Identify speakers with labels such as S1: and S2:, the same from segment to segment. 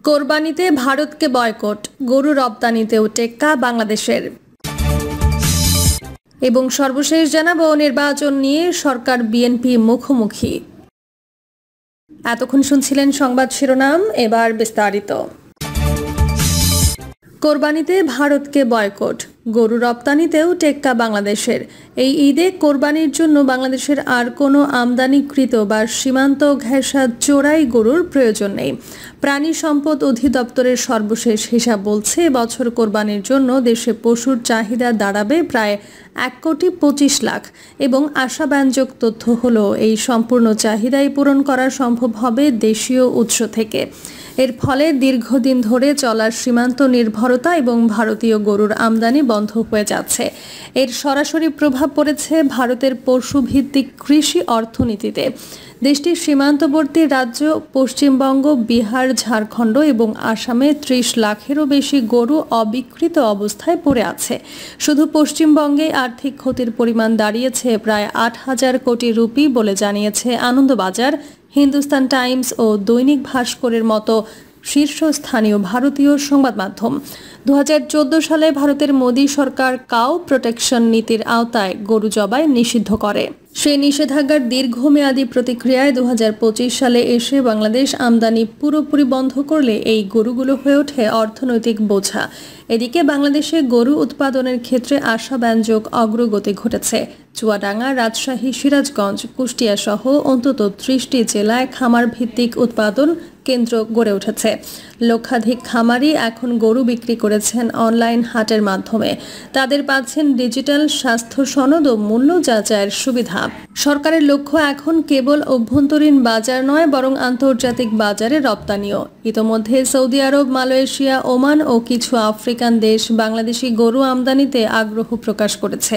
S1: কোরবানিতে ভারতকে বয়কট, গরু রপ্তানিতেও টেক্কা বাংলাদেশের। এবং সর্বশেষ জানাবো নির্বাচন নিয়ে সরকার বিএনপি মুখোমুখি। এতক্ষণ শুনছিলেন সংবাদ শিরোনাম, এবার বিস্তারিত। কোরবানিতে ভারতকে বয়কট, গরু রপ্তানিতেও টেক্কা বাংলাদেশের। এই ঈদে কোরবানির জন্য বাংলাদেশের আর কোনো আমদানিকৃত বা সীমান্ত ঘেঁষা চোরাই গরুর প্রয়োজন নেই। প্রাণী সম্পদ অধিদপ্তরের সর্বশেষ হিসাব বলছে এবছর কোরবানির জন্য দেশে পশুর চাহিদা দাঁড়াবে প্রায় 1,25,00,000 এবং আশাব্যঞ্জক তথ্য হলো এই সম্পূর্ণ চাহিদাই পূরণ করা সম্ভব হবে দেশীয় উৎস থেকে। এর ফলে দীর্ঘদিন ধরে চলার সীমান্ত নির্ভরতা এবং ভারতীয় গরুর আমদানি বন্ধ হয়ে যাচ্ছে। এর সরাসরি প্রভাব পড়েছে ভারতের পশুভিত্তিক কৃষি অর্থনীতিতে। দেশটির সীমান্তবর্তী রাজ্য পশ্চিমবঙ্গ, বিহার, ঝাড়খণ্ড এবং আসামে 30 লাখেরও বেশি গরু অবিকৃত অবস্থায় পড়ে আছে। শুধু পশ্চিমবঙ্গে আর্থিক ক্ষতির পরিমাণ দাঁড়িয়েছে প্রায় 8,000 কোটি রুপি বলে জানিয়েছে আনন্দবাজার, হিন্দুস্তান টাইমস ও দৈনিক ভাস্করের মতো শীর্ষস্থানীয় ভারতীয় সংবাদ মাধ্যম। 2014 সালে ভারতের মোদী সরকার কাউ প্রোটেকশন নীতির আওতায় গরু জবাই নিষিদ্ধ করে। সেই নিষেধাজ্ঞার দীর্ঘমেয়াদী প্রতিক্রিয়ায় 2025 সালে এসে বাংলাদেশ আমদানি পুরোপুরি বন্ধ করলে এই গরুগুলো হয়ে ওঠে অর্থনৈতিক বোঝা। এদিকে বাংলাদেশে গরু উৎপাদনের ক্ষেত্রে আশাব্যঞ্জক অগ্রগতি ঘটেছে। চুয়াডাঙ্গা, রাজশাহী, সিরাজগঞ্জ, কুষ্টিয়া সহ অন্তত 30টি জেলায় খামার ভিত্তিক উৎপাদন কেন্দ্র গড়ে উঠেছে। লক্ষাধিক খামারি এখন গরু বিক্রি করেছেন অনলাইন হাটের মাধ্যমে। তাদের পাচ্ছেন ডিজিটাল স্বাস্থ্য সনদ ও মূল্য যাচাইয়ের সুবিধা। সরকারের লক্ষ্য এখন কেবল অভ্যন্তরীণ বাজার নয়, বরং আন্তর্জাতিক বাজারে রপ্তানিও। ইতোমধ্যে সৌদি আরব, মালয়েশিয়া, ওমান ও কিছু আফ্রিকান দেশ বাংলাদেশি গরু আমদানিতে আগ্রহ প্রকাশ করেছে।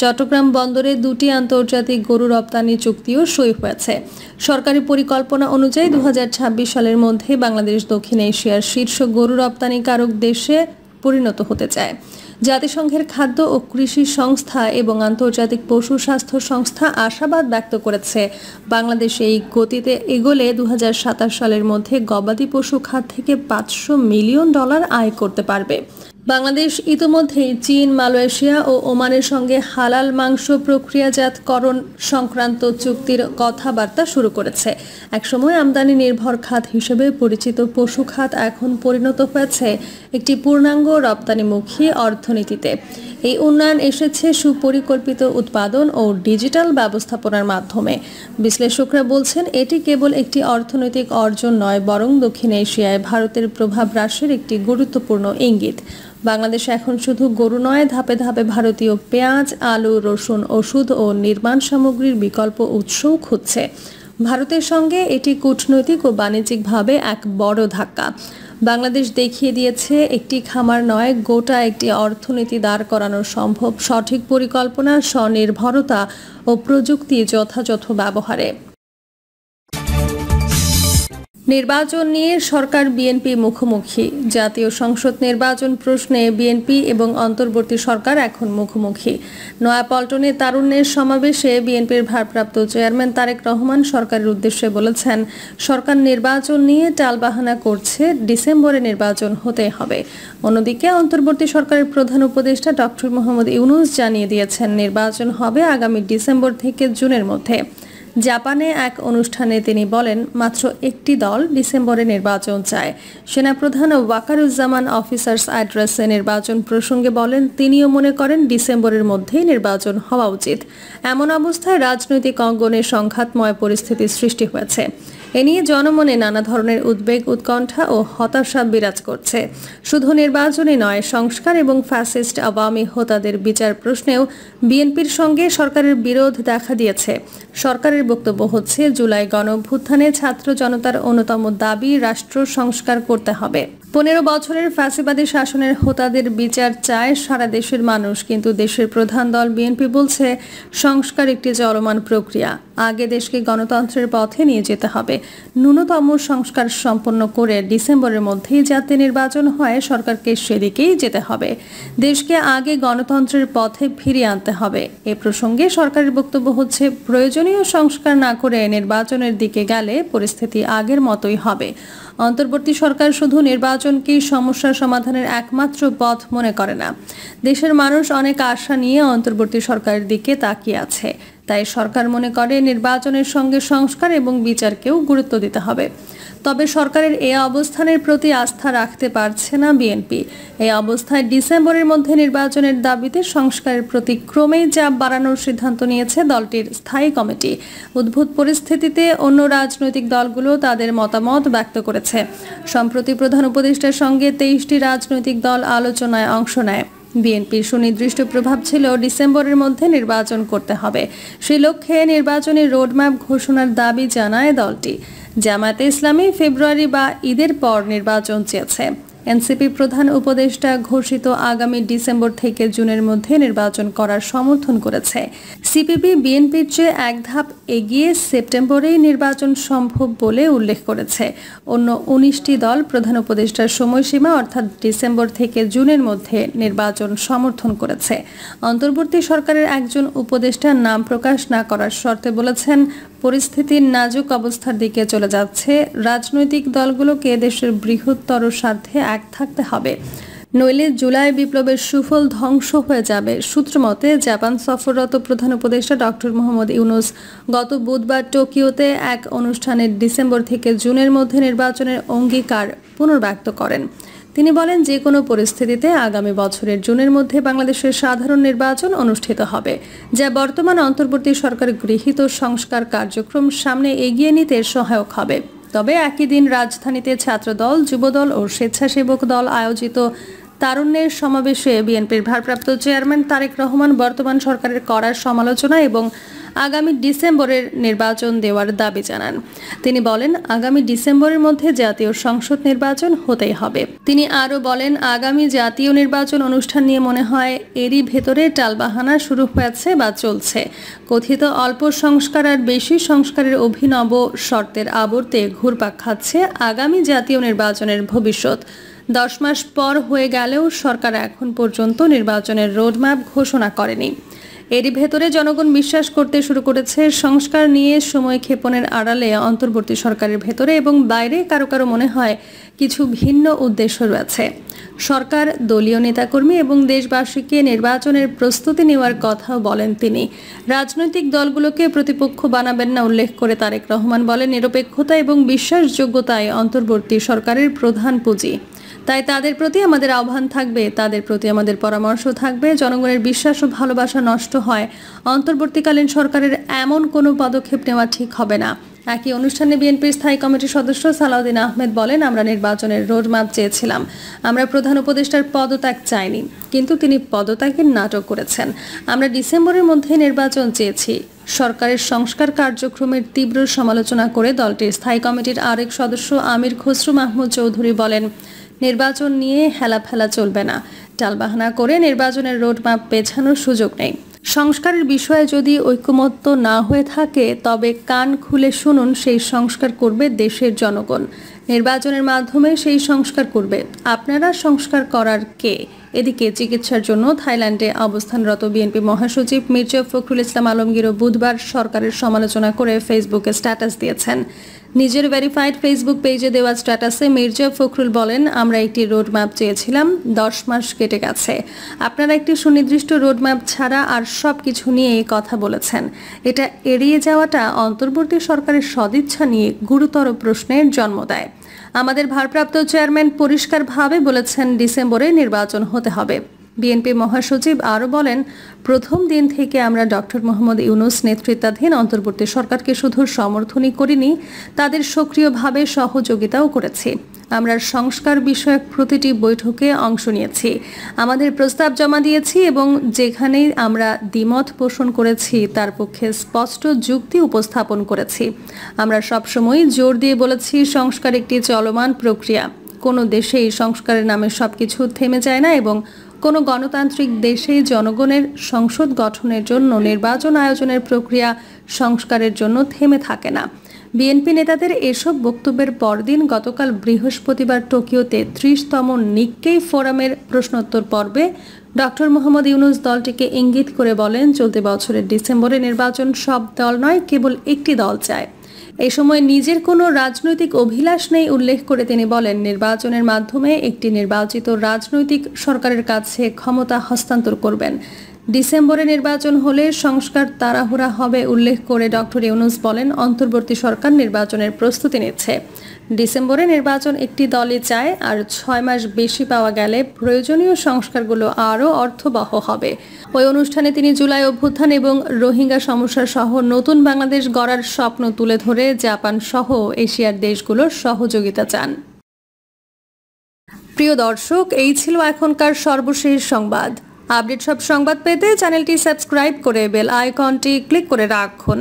S1: চট্টগ্রাম বন্দরে 2টি আন্তর্জাতিক গরু রপ্তানি চুক্তিও সই হয়েছে। সরকারি পরিকল্পনা অনুযায়ী 2026 সালের মধ্যে বাংলাদেশ দক্ষিণ এশিয়ার শীর্ষ গরু রপ্তানিকারক দেশে পরিণত হতে চায়। জাতিসংঘের খাদ্য ও কৃষি সংস্থা এবং আন্তর্জাতিক পশু স্বাস্থ্য সংস্থা আশাবাদ ব্যক্ত করেছে বাংলাদেশ এই গতিতে এগোলে 2027 সালের মধ্যে গবাদি পশু খাত থেকে $500 মিলিয়ন আয় করতে পারবে। বাংলাদেশ ইতোমধ্যেই চীন, মালয়েশিয়া ও ওমানের সঙ্গে হালাল মাংস প্রক্রিয়াজাতকরণ সংক্রান্ত চুক্তির কথাবার্তা শুরু করেছে। একসময় আমদানি নির্ভর খাত হিসেবে পরিচিত পশু খাত এখন পরিণত হয়েছে একটি পূর্ণাঙ্গ রপ্তানিমুখী অর্থনীতিতে। এই উন্নয়ন এসেছে সুপরিকল্পিত উৎপাদন ও ডিজিটাল ব্যবস্থাপনার মাধ্যমে। বিশ্লেষকরা বলছেন এটি কেবল একটি অর্থনৈতিক অর্জন নয়, বরং দক্ষিণ এশিয়ায় ভারতের প্রভাব হ্রাসের একটি গুরুত্বপূর্ণ ইঙ্গিত। বাংলাদেশ এখন শুধু গরু নয়, ধাপে ধাপে ভারতীয় পেঁয়াজ, আলু, রসুন, ওষুধ ও নির্মাণ সামগ্রীর বিকল্প উৎসও খুঁজছে। ভারতের সঙ্গে এটি কূটনৈতিক ও বাণিজ্যিকভাবে এক বড় ধাক্কা। বাংলাদেশ দেখিয়ে দিয়েছে একটি খামার নয়, গোটা একটি অর্থনীতি দাঁড় করানো সম্ভব সঠিক পরিকল্পনা, স্বনির্ভরতা ও প্রযুক্তি যথাযথ ব্যবহারে। নির্বাচন নিয়ে সরকার বিএনপি মুখোমুখি। জাতীয় সংসদ নির্বাচন প্রশ্নে বিএনপি এবং অন্তর্বর্তী সরকার এখন মুখোমুখি। নয়াপল্টনে তারুণ্যের সমাবেশে বিএনপির ভারপ্রাপ্ত চেয়ারম্যান তারেক রহমান সরকারের উদ্দেশ্যে বলেছেন, সরকার নির্বাচন নিয়ে টালবাহানা করছে, ডিসেম্বরে নির্বাচন হতে হবে। অন্যদিকে অন্তর্বর্তী সরকারের প্রধান উপদেষ্টা ডক্টর মোহাম্মদ ইউনূস জানিয়ে দিয়েছেন, নির্বাচন হবে আগামী ডিসেম্বর থেকে জুনের মধ্যে। জাপানে এক অনুষ্ঠানে তিনি বলেন, মাত্র একটি দল ডিসেম্বরে নির্বাচন চায়। সেনাপ্রধান ওয়াকারুজ্জামান অফিসার্স অ্যাড্রেসে নির্বাচন প্রসঙ্গে বলেন, তিনিও মনে করেন ডিসেম্বরের মধ্যেই নির্বাচন হওয়া উচিত। এমন অবস্থায় রাজনৈতিক অঙ্গনে সংঘাতময় পরিস্থিতির সৃষ্টি হয়েছে। এ নিয়ে জনমনে নানা ধরনের উদ্বেগ, উৎকণ্ঠা ও হতাশা বিরাজ করছে। শুধু নির্বাচনই নয়, সংস্কার এবং ফ্যাসিস্ট আওয়ামী হোতাদের বিচার প্রশ্নেও বিএনপির সঙ্গে সরকারের বিরোধ দেখা দিয়েছে। সরকারের বক্তব্য হচ্ছে, জুলাই গণঅভ্যুত্থানে ছাত্র জনতার অন্যতম দাবি রাষ্ট্র সংস্কার করতে হবে। 15 বছরের ফ্যাসিবাদী শাসনের হোতাদের বিচার চায় সারা দেশের মানুষ, কিন্তু দেশের প্রধান দল বিএনপি বলছে সংস্কার একটি চলমান প্রক্রিয়া। আগে দেশকে গণতন্ত্রের পথে নিয়ে যেতে হবে। ন্যূনতম সংস্কার সম্পন্ন করে ডিসেম্বরের মধ্যেই যাতে নির্বাচন হয়, সরকারকে সেদিকেই যেতে হবে। দেশকে আগে গণতন্ত্রের পথে ফিরিয়ে আনতে হবে। এ প্রসঙ্গে সরকারের বক্তব্য হচ্ছে, প্রয়োজনীয় সংস্কার না করে নির্বাচনের দিকে গেলে পরিস্থিতি আগের মতোই হবে। অন্তর্বর্তী সরকার শুধু নির্বাচনকেই সমস্যার সমাধানের একমাত্র পথ মনে করে না। দেশের মানুষ অনেক আশা নিয়ে অন্তর্বর্তী সরকারের দিকে তাকিয়ে আছে। তাই সরকার মনে করে নির্বাচনের সঙ্গে সংস্কার এবং বিচারকেও গুরুত্ব দিতে হবে। তবে সরকারের এই অবস্থানের প্রতি আস্থা রাখতে পারছে না বিএনপি। এই অবস্থায় ডিসেম্বরের মধ্যে নির্বাচনের দাবিতে সংস্কারের প্রতি ক্রমেই চাপ বাড়ানোর সিদ্ধান্ত নিয়েছে দলটির স্থায়ী কমিটি। উদ্ভূত পরিস্থিতিতে অন্য রাজনৈতিক দলগুলো তাদের মতামত ব্যক্ত করেছে। সম্প্রতি প্রধান উপদেষ্টার সঙ্গে 23টি রাজনৈতিক দল আলোচনায় অংশ নেয়। বিএনপির সুনির্দিষ্ট প্রভাব ছিল ডিসেম্বরের মধ্যে নির্বাচন করতে হবে। সেই লক্ষ্যে নির্বাচনী রোডম্যাপ ঘোষণার দাবি জানায় দলটি। জামায়াতে ইসলামী ফেব্রুয়ারি বা ঈদের পর নির্বাচন চেয়েছে। এনসিপি প্রধান উপদেষ্টা ঘোষিত আগামী ডিসেম্বর থেকে জুনের মধ্যে নির্বাচন করার সমর্থন করেছে। সিপিবি বিএনপির চেয়ে এক ধাপ এগিয়ে সেপ্টেম্বরেই নির্বাচন সম্ভব বলে উল্লেখ করেছে। অন্য 19টি দল প্রধান উপদেষ্টার সময়সীমা অর্থাৎ ডিসেম্বর থেকে জুনের মধ্যে নির্বাচন সমর্থন করেছে। অন্তর্বর্তী সরকারের একজন উপদেষ্টা নাম প্রকাশ না করার শর্তে বলেছেন, পরিস্থিতির নাজুক অবস্থার দিকে চলে যাচ্ছে। রাজনৈতিক দলগুলোকে দেশের বৃহত্তর স্বার্থে এক থাকতে হবে, নইলে জুলাই বিপ্লবের সুফল ধ্বংস হয়ে যাবে। সূত্রমতে জাপান সফররত প্রধান উপদেষ্টা ডক্টর মোহাম্মদ ইউনূস গত বুধবার টোকিওতে এক অনুষ্ঠানে ডিসেম্বর থেকে জুনের মধ্যে নির্বাচনের অঙ্গীকার পুনর্ব্যক্ত করেন। তিনি বলেন, যে কোনো পরিস্থিতিতে আগামী বছরের জুনের মধ্যে বাংলাদেশের সাধারণ নির্বাচন অনুষ্ঠিত হবে, যা বর্তমান অন্তর্বর্তী সরকার গৃহীত সংস্কার কার্যক্রম সামনে এগিয়ে নিতে সহায়ক হবে। তবে একই দিন রাজধানীতে ছাত্রদল, যুবদল ও স্বেচ্ছাসেবক দল আয়োজিত তারুণ্যের সমাবেশে বিএনপির ভারপ্রাপ্ত চেয়ারম্যান তারেক রহমান বর্তমান সরকারের করার সমালোচনা এবং আগামী ডিসেম্বরের নির্বাচন দেওয়ার দাবি জানান। তিনি বলেন, আগামী ডিসেম্বরের মধ্যে জাতীয় সংসদ নির্বাচন হতেই হবে। তিনি আরও বলেন, আগামী জাতীয় নির্বাচন অনুষ্ঠান নিয়ে মনে হয় এরই ভেতরে টালবাহানা শুরু হয়েছে বা চলছে। কথিত অল্প সংস্কার আর বেশি সংস্কারের অভিনব শর্তের আবর্তে ঘুরপাক খাচ্ছে আগামী জাতীয় নির্বাচনের ভবিষ্যৎ। 10 মাস পর হয়ে গেলেও সরকার এখন পর্যন্ত নির্বাচনের রোডম্যাপ ঘোষণা করেনি। এরই ভেতরে জনগণ বিশ্বাস করতে শুরু করেছে সংস্কার নিয়ে সময় ক্ষেপণের আড়ালে অন্তর্বর্তী সরকারের ভেতরে এবং বাইরে কারো কারো মনে হয় কিছু ভিন্ন উদ্দেশ্য রয়েছে। সরকার দলীয় নেতাকর্মী এবং দেশবাসীকে নির্বাচনের প্রস্তুতি নেওয়ার কথাও বলেন তিনি। রাজনৈতিক দলগুলোকে প্রতিপক্ষ বানাবেন না উল্লেখ করে তারেক রহমান বলেন, নিরপেক্ষতা এবং বিশ্বাসযোগ্যতায় অন্তর্বর্তী সরকারের প্রধান পুঁজি। তাই তাদের প্রতি আমাদের আহ্বান থাকবে, তাদের প্রতি আমাদের পরামর্শ থাকবে। জনগণের বিশ্বাস ও ভালোবাসা নষ্ট হয় অন্তর্বর্তীকালীন সরকারের এমন কোনো পদক্ষেপ নেওয়া ঠিক হবে না। একই অনুষ্ঠানে বিএনপির স্থায়ী কমিটির সদস্য সালাউদ্দিন আহমেদ বলেন, আমরা নির্বাচনের রোডম্যাপ চেয়েছিলাম, আমরা প্রধান উপদেষ্টার পদত্যাগ চাইনি, কিন্তু তিনি পদত্যাগের নাটক করেছেন। আমরা ডিসেম্বরের মধ্যে নির্বাচন চেয়েছি। সরকারের সংস্কার কার্যক্রমের তীব্র সমালোচনা করে দলটির স্থায়ী কমিটির আরেক সদস্য আমির খসরু মাহমুদ চৌধুরী বলেন, নির্বাচন নিয়ে হেলাফেলা চলবে না, টালবাহানা করে নির্বাচনের রোডম্যাপ পেছানোর সুযোগ নেই। সংস্কারের বিষয়ে যদি ঐকমত্য না হয়ে থাকে তবে কান খুলে শুনুন, সেই সংস্কার করবে দেশের জনগণ। নির্বাচনের মাধ্যমে সেই সংস্কার করবে। আপনারা সংস্কার করার কে? এদিকে চিকিৎসার জন্য থাইল্যান্ডে অবস্থানরত বিএনপি মহাসচিব মির্জা ফখরুল ইসলাম আলমগীরও বুধবার সরকারের সমালোচনা করে ফেসবুকে স্ট্যাটাস দিয়েছেন। নিজের ভেরিফাইড ফেসবুক পেজে দেওয়া স্ট্যাটাসে মির্জা ফখরুল বলেন, আমরা একটি রোডম্যাপ চেয়েছিলাম, 10 মাস কেটে গেছে। আপনারা একটি সুনির্দিষ্ট রোডম্যাপ ছাড়া আর সব কিছু নিয়ে কথা বলেছেন। এটা এড়িয়ে যাওয়াটা অন্তর্বর্তী সরকারের সদিচ্ছা নিয়ে গুরুতর প্রশ্নের জন্ম দেয়। আমাদের ভারপ্রাপ্ত চেয়ারম্যান পরিষ্কারভাবে বলেছেন ডিসেম্বরে নির্বাচন হতে হবে। বিএনপি মহাসচিব আরও বলেন, প্রথম দিন থেকে আমরা ডক্টর মোহাম্মদ ইউনূস নেতৃত্বাধীন অন্তর্বর্তী সরকারকে শুধু সমর্থনই করিনি, তাদের সক্রিয়ভাবে সহযোগিতাও করেছি। আমরা সংস্কার বিষয়ক প্রতিটি বৈঠকে অংশ নিয়েছি, আমাদের প্রস্তাব জমা দিয়েছি এবং যেখানেই আমরা দ্বিমত পোষণ করেছি তার পক্ষে স্পষ্ট যুক্তি উপস্থাপন করেছি। আমরা সবসময় জোর দিয়ে বলেছি সংস্কার একটি চলমান প্রক্রিয়া। কোনো দেশেই সংস্কারের নামে সবকিছু থেমে যায় না এবং কোনো গণতান্ত্রিক দেশেই জনগণের সংসদ গঠনের জন্য নির্বাচন আয়োজনের প্রক্রিয়া সংস্কারের জন্য থেমে থাকে না। বিএনপি নেতাদের এসব বক্তব্যের পরদিন গতকাল বৃহস্পতিবার টোকিওতে 30তম নিক্কেই ফোরামের প্রশ্নোত্তর পর্বে ডক্টর মোহাম্মদ ইউনূস দলটিকে ইঙ্গিত করে বলেন, চলতি বছরের ডিসেম্বরে নির্বাচন সব দল নয়, কেবল একটি দল চায়। এই সময় নিজের কোনো রাজনৈতিক অভিলাষ নেই উল্লেখ করে তিনি বলেন, নির্বাচনের মাধ্যমে একটি নির্বাচিত রাজনৈতিক সরকারের কাছে ক্ষমতা হস্তান্তর করবেন। ডিসেম্বরে নির্বাচন হলে সংস্কার তাড়াহুড়া হবে উল্লেখ করে ডক্টর ইউনূস বলেন, অন্তর্বর্তী সরকার নির্বাচনের প্রস্তুতি নিচ্ছে। ডিসেম্বরে নির্বাচন একটি দলই চায়, আর 6 মাস বেশি পাওয়া গেলে প্রয়োজনীয় সংস্কারগুলো আরও অর্থবহ হবে। ওই অনুষ্ঠানে তিনি জুলাই অভ্যুত্থান এবং রোহিঙ্গা সমস্যা সহ নতুন বাংলাদেশ গড়ার স্বপ্ন তুলে ধরে জাপান সহ এশিয়ার দেশগুলোর সহযোগিতা চান। প্রিয় দর্শক, এই ছিল এখনকার সর্বশেষ সংবাদ। আপডেট সব সংবাদ পেতে চ্যানেলটি সাবস্ক্রাইব করে বেল আইকনটি ক্লিক করে রাখুন।